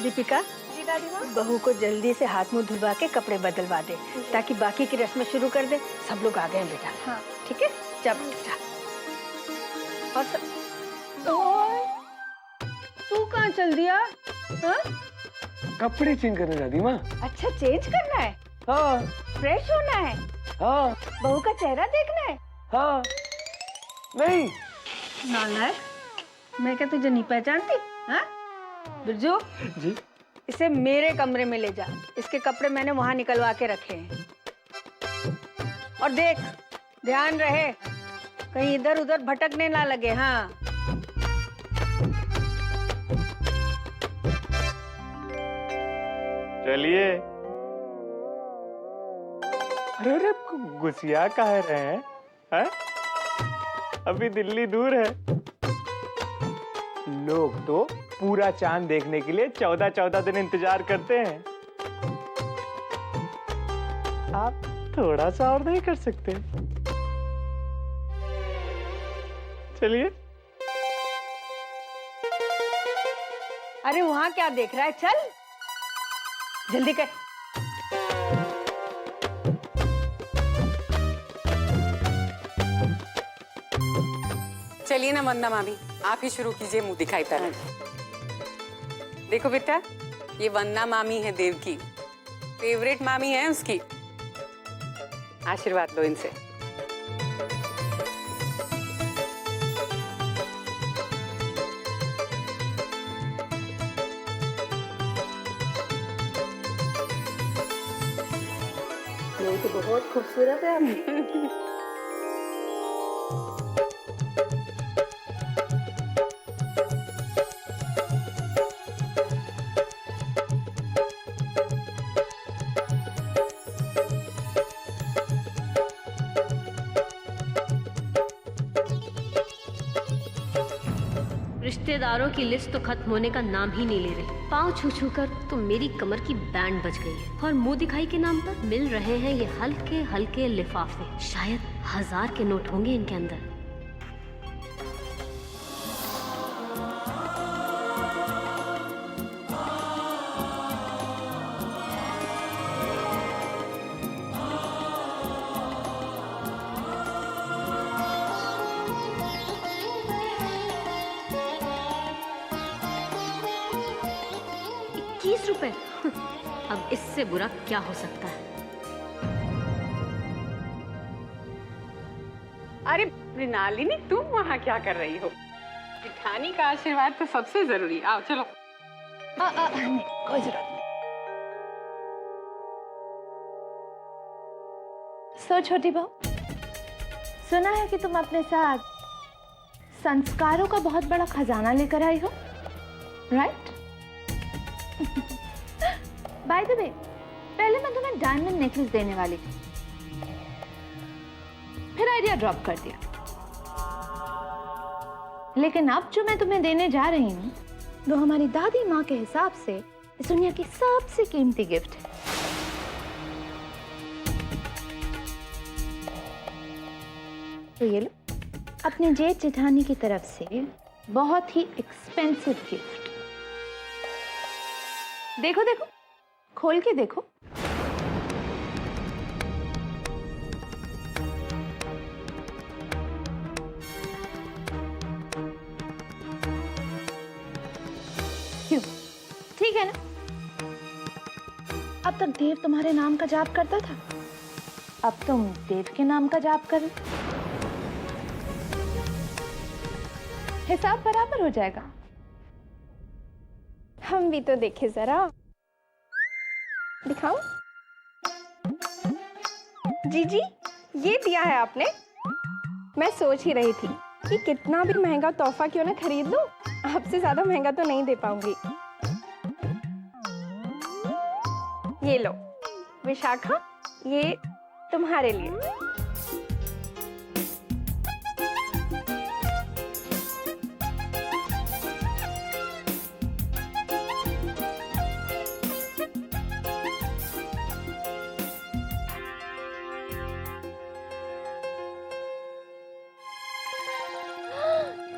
दीपिका, जी दादी माँ। बहू को जल्दी से हाथ मुंह धुलवा के कपड़े बदलवा दे ताकि बाकी की रस्में शुरू कर दे। सब लोग आ गए हैं बेटा। हाँ ठीक है, जा बेटा। और तू कहाँ चल दिया? हाँ? कपड़े चेंज करने दादी माँ। अच्छा, चेंज करना है? हाँ फ्रेश होना है? हाँ बहू का चेहरा देखना है? हाँ। नहीं नालायक, मैं क्या तुझे नहीं पहचानती? हाँ बिरजू जी। इसे मेरे कमरे में ले जा। इसके कपड़े मैंने वहां निकलवा के रखे हैं। और देख, ध्यान रहे कहीं इधर उधर भटकने ना लगे। हाँ चलिए। अरे गुस्सिया काहे रहे हैं? है? अभी दिल्ली दूर है। लोग तो पूरा चांद देखने के लिए 14-14 दिन इंतजार करते हैं। आप थोड़ा सा और नहीं कर सकते? चलिए। अरे वहां क्या देख रहा है? चल जल्दी कर। चलिए ना वंदना मामी, आप ही शुरू कीजिए मुंह दिखाई तरह। देखो बेटा, ये वंदना मामी है देव की फेवरेट मामी है उसकी। आशीर्वाद लो इनसे। ये तो बहुत खूबसूरत है। रिश्तेदारों की लिस्ट तो खत्म होने का नाम ही नहीं ले रही। पाँव छू छू कर तो मेरी कमर की बैंड बज गई है और मुंह दिखाई के नाम पर मिल रहे हैं ये हल्के हल्के लिफाफे। शायद 1000 के नोट होंगे इनके अंदर। ₹21। अब इससे बुरा क्या हो सकता है? अरे मृणालिनी, तुम वहाँ क्या कर रही हो? जेठानी का आशीर्वाद तो सबसे जरूरी। आओ चलो। नहीं, कोई जरूरत नहीं। सो छोटी बहू, सुना है कि तुम अपने साथ संस्कारों का बहुत बड़ा खजाना लेकर आई हो, राइट? बाय द वे, पहले मैं तुम्हें डायमंड नेकलेस देने वाली थी, फिर आइडिया ड्रॉप कर दिया। लेकिन अब जो मैं तुम्हें देने जा रही हूँ वो हमारी दादी माँ के हिसाब से इस दुनिया की सबसे कीमती गिफ्ट है। तो ये लो, अपने जेठ जेठानी की तरफ से बहुत ही एक्सपेंसिव गिफ्ट। देखो देखो, खोल के देखो। क्यों, ठीक है ना? अब तक देव तुम्हारे नाम का जाप करता था, अब तुम देव के नाम का जाप करो, हिसाब बराबर हो जाएगा। हम भी तो देखे जरा। दिखाओ। जीजी, ये दिया है आपने। मैं सोच ही रही थी कि कितना भी महंगा तोहफा क्यों ना खरीद लूं, आपसे ज्यादा महंगा तो नहीं दे पाऊंगी। ये लो विशाखा, ये तुम्हारे लिए।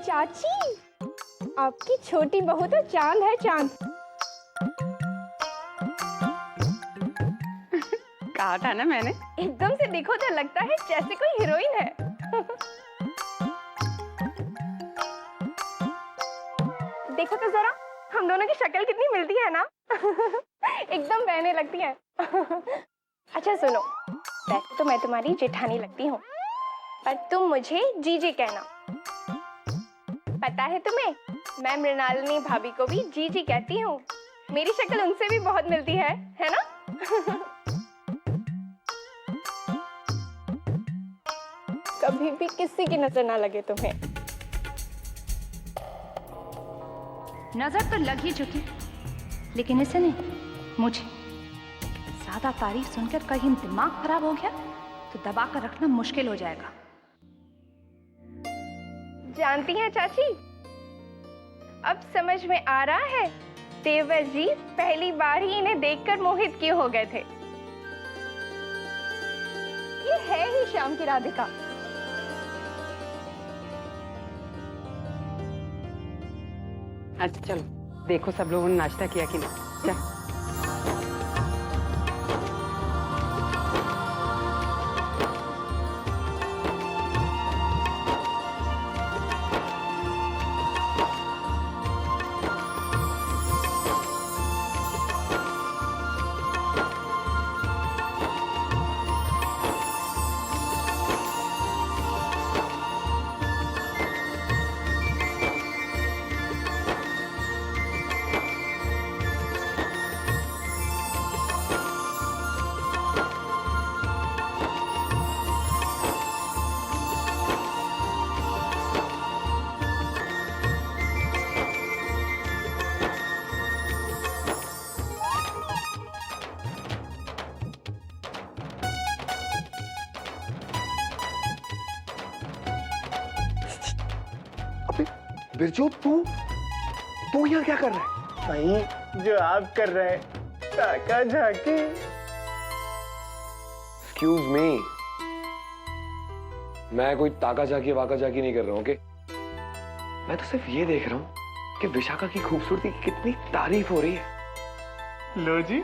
चाची, आपकी छोटी बहू तो चांद है, चांद। कहा था ना मैंने। एकदम से देखो तो लगता है जैसे कोई हीरोइन है। देखो तो जरा, हम दोनों की शक्ल कितनी मिलती है ना। एकदम बहने लगती हैं। अच्छा सुनो, वैसे तो मैं तुम्हारी जेठानी लगती हूँ, पर तुम मुझे जीजी कहना। पता है तुम्हें, मैं मृणालिनी भाभी को भी जीजी कहती हूँ। मेरी शक्ल उनसे भी बहुत मिलती है ना? कभी भी किसी की नजर ना लगे तुम्हें। नजर तो लग ही चुकी, लेकिन इसे नहीं, मुझे। ज्यादा तारीफ सुनकर कहीं दिमाग खराब हो गया तो दबा कर रखना मुश्किल हो जाएगा। जानती हैं चाची, अब समझ में आ रहा है देवर जी पहली बार ही इन्हें देखकर मोहित क्यों हो गए थे। ये है ही श्याम की राधिका। अच्छा चलो देखो सब लोगों ने नाश्ता किया कि नहीं। चल बिरजू, तू यहाँ क्या कर रहा है? वही जो आप कर रहे हैं, ताका झाकी। एक्सक्यूज मी, मैं कोई ताका झाकी वाका झाकी नहीं कर रहा हूँ। ओके, मैं तो सिर्फ ये देख रहा हूँ कि विशाखा की खूबसूरती की कितनी तारीफ हो रही है। लो जी,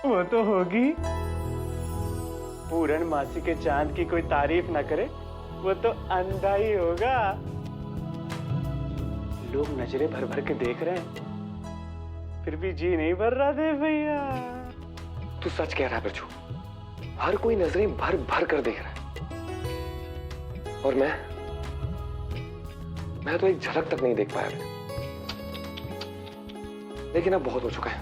वो तो होगी। पूर्णमासी के चांद की कोई तारीफ ना करे वो तो अंधा ही होगा। लोग नजरें भर भर के देख रहे हैं, फिर भी जी नहीं भर रहा दे भैया। तू सच कह रहा है बिरजू, हर कोई नजरें भर भर कर देख रहा है, और मैं तो एक झलक तक नहीं देख पाया। लेकिन अब बहुत हो चुका है।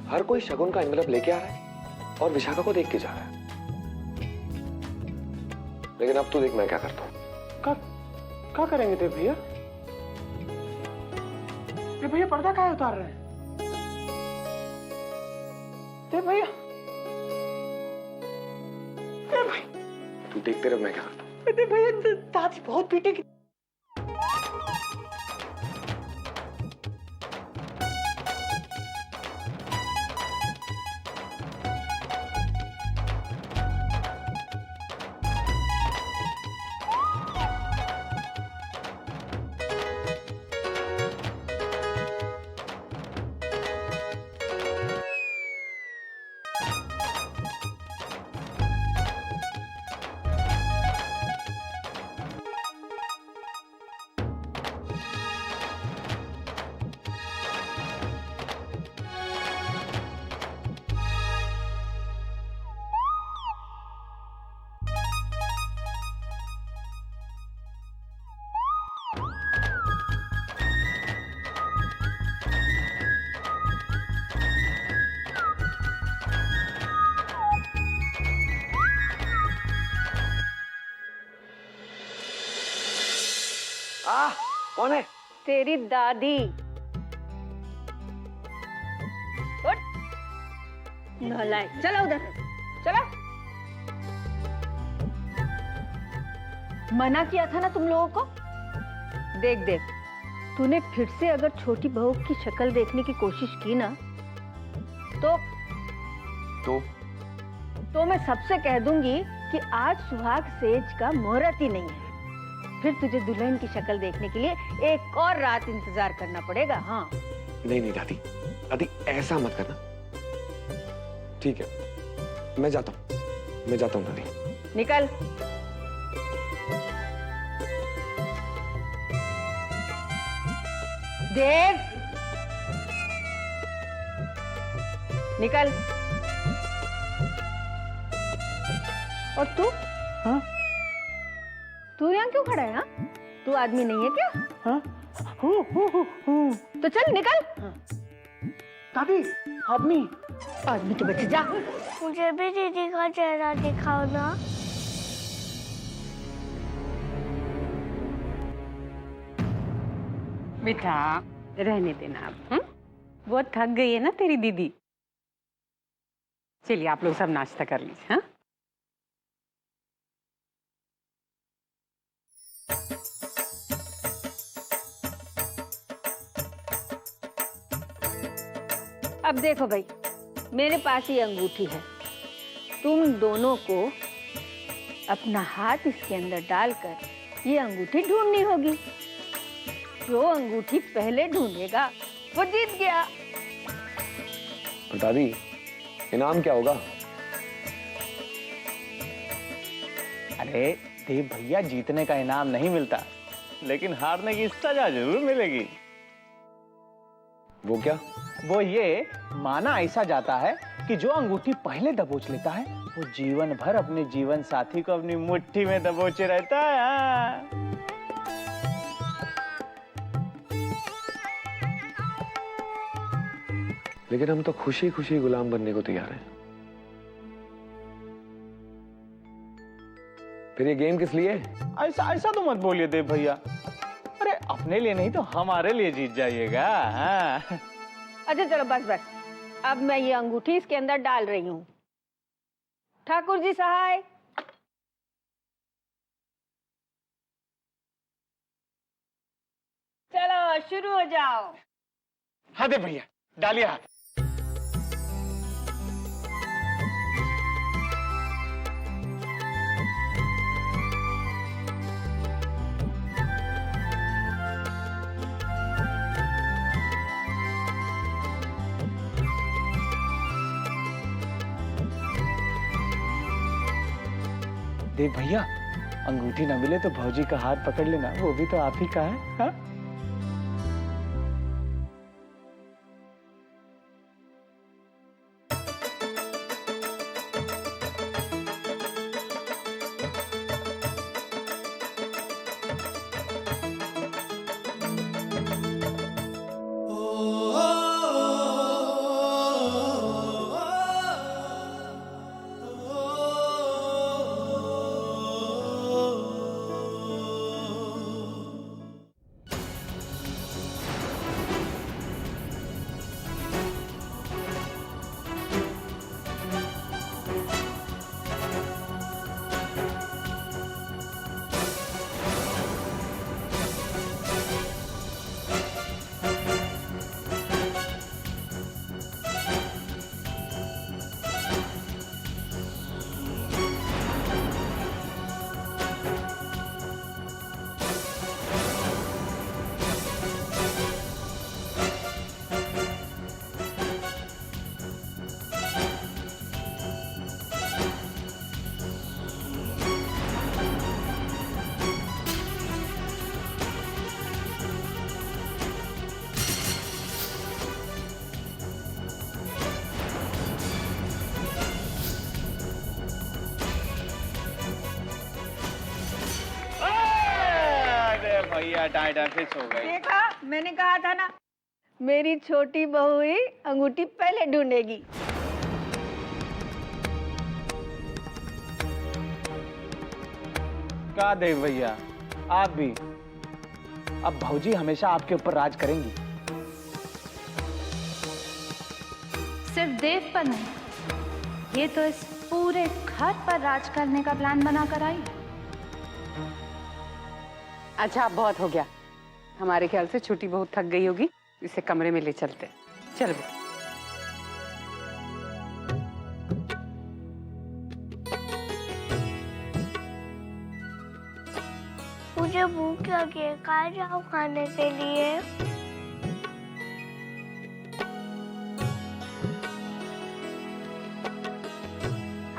हर कोई शगुन का एनवेलप लेके आ रहा है और विशाखा को देख के जा रहा है। लेकिन अब तू देख मैं क्या करता हूं। क्या करेंगे देव भैया? देव भैया पर्दा काहे उतार रहे हैं? देव भैया, देव भैया, तू देखते रह मैं क्या करता हूं। देव भैया, दादी बहुत पीटेगी। कौन है? तेरी दादी। उठ, नालायक, चलो उधर, चलो। मना किया था ना तुम लोगों को। देख देख, तूने फिर से अगर छोटी बहू की शक्ल देखने की कोशिश की ना तो मैं सबसे कह दूंगी कि आज सुहाग सेज का मुहूर्त ही नहीं है। फिर तुझे दुल्हन की शक्ल देखने के लिए एक और रात इंतजार करना पड़ेगा। हाँ, नहीं नहीं दादी, दादी ऐसा मत करना। ठीक है, मैं जाता हूँ दादी। निकल। देव, निकल। और तू? हाँ? तू यहाँ क्यों खड़ा है? हाँ? तू आदमी नहीं है क्या? हाँ? तो चल निकल। दादी, आदमी। आदमी तो बच जा। मुझे भी दीदी का चेहरा दिखाओ ना। बेटा रहने देना अब। बहुत थक गई है ना तेरी दीदी। चलिए आप लोग सब नाश्ता कर लीजिए। हाँ, अब देखो भाई, मेरे पास ये अंगूठी है। तुम दोनों को अपना हाथ इसके अंदर डालकर ये अंगूठी ढूंढनी होगी। जो अंगूठी पहले ढूंढेगा वो जीत गया। और दादी, इनाम क्या होगा? अरे देव भैया, जीतने का इनाम नहीं मिलता, लेकिन हारने की सजा जरूर मिलेगी। वो क्या? वो ये, माना ऐसा जाता है कि जो अंगूठी पहले दबोच लेता है वो जीवन भर अपने जीवन साथी को अपनी मुट्ठी में दबोचे रहता है। हाँ। लेकिन हम तो खुशी खुशी गुलाम बनने को तैयार हैं। फिर ये गेम किस लिए? ऐसा ऐसा तो मत बोलिए देव भैया। अरे अपने लिए नहीं तो हमारे लिए जीत जाइएगा। हाँ। अच्छा चलो बस बस, अब मैं ये अंगूठी इसके अंदर डाल रही हूँ। ठाकुर जी सहाय। चलो शुरू हो जाओ। हाँ देव भैया, डालिए हाथ। देव भैया, अंगूठी न मिले तो भौजी का हाथ पकड़ लेना, वो भी तो आप ही का है। हाँ? भैया टाइट फिक्स हो गई। देखा, मैंने कहा था ना, मेरी छोटी बहू ही अंगूठी पहले ढूंढेगी। का देव भैया, आप भी अब भौजी हमेशा आपके ऊपर राज करेंगी। सिर्फ देव पर नहीं, ये तो इस पूरे घर पर राज करने का प्लान बना कर आई है। अच्छा अब बहुत हो गया। हमारे ख्याल से छोटी बहुत थक गई होगी, इसे कमरे में ले चलते। चल बेटा। मुझे भूख लगी है, कहाँ जाऊँ खाने के लिए?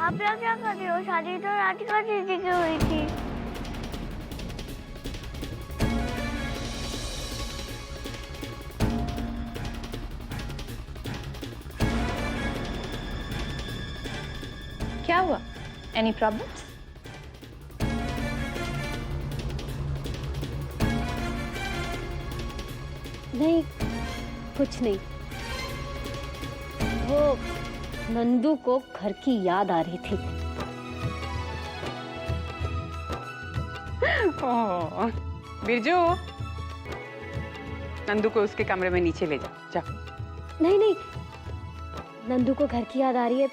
आप यहाँ क्या कर रहे हो? शादी तो राधिका दीदी की हुई थी। क्या हुआ? Any problems? नहीं, कुछ नहीं। वो नंदू को घर की याद आ रही थी। ओह, बिरजू, नंदू को उसके कमरे में नीचे ले जा। जा। नहीं नहीं, नंदू को घर की याद आ रही है।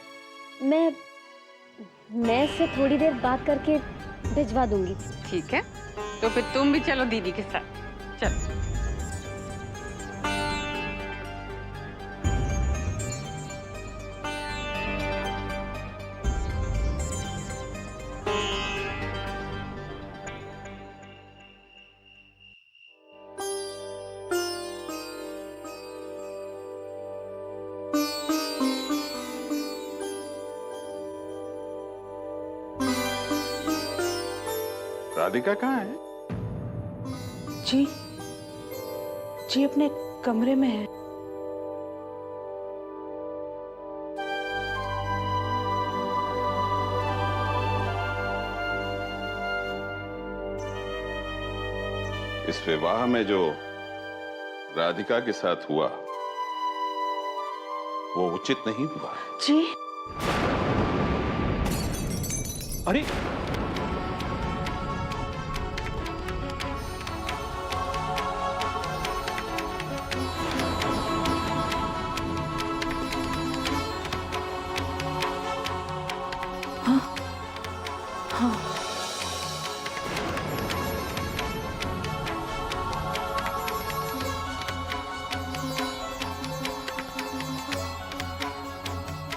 मैं इससे थोड़ी देर बात करके भिजवा दूंगी। ठीक है, तो फिर तुम भी चलो दीदी के साथ। चल। राधिका कहाँ है? जी अपने कमरे में है। इस विवाह में जो राधिका के साथ हुआ वो उचित नहीं हुआ। जी अरे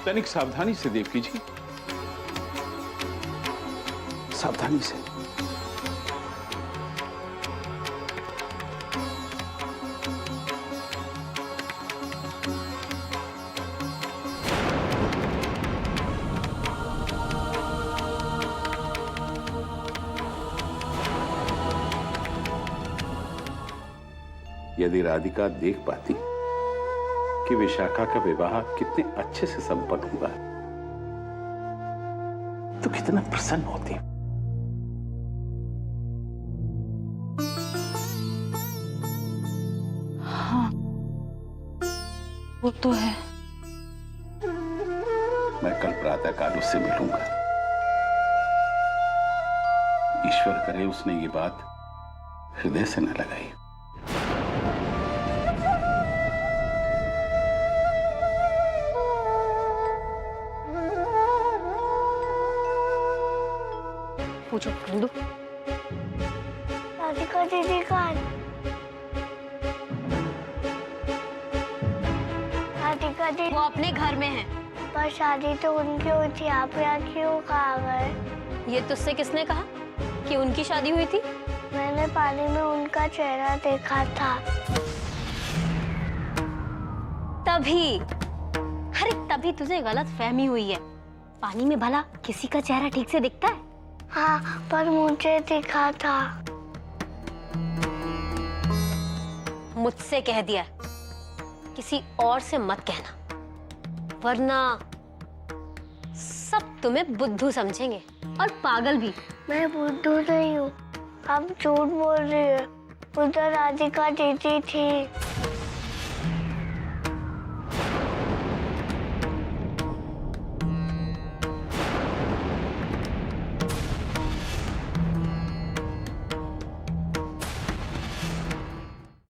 तनिक सावधानी से देव जी, सावधानी से। यदि राधिका देख पाती कि विशाखा का विवाह कितने अच्छे से संपन्न हुआ तो कितना प्रसन्न होती। हाँ, वो तो है। मैं कल प्रातःकाल उससे मिलूंगा। ईश्वर करे उसने ये बात हृदय से न लगाई। पूछो नंदू। राधिका दीदी का राधिका दीदी वो अपने घर में है। पर शादी तो उनकी हुई थी, आप यहाँ क्यों कहा गए? ये तुझसे किसने कहा कि उनकी शादी हुई थी? मैंने पानी में उनका चेहरा देखा था। तभी, अरे तभी तुझे गलत फहमी हुई है। पानी में भला किसी का चेहरा ठीक से दिखता है? हाँ, पर मुझे दिखा था। मुझसे कह दिया, किसी और से मत कहना, वरना सब तुम्हें बुद्धू समझेंगे और पागल भी। मैं बुद्धू नहीं हूँ, आप झूठ बोल रही है। उधर राधिका दीदी थी।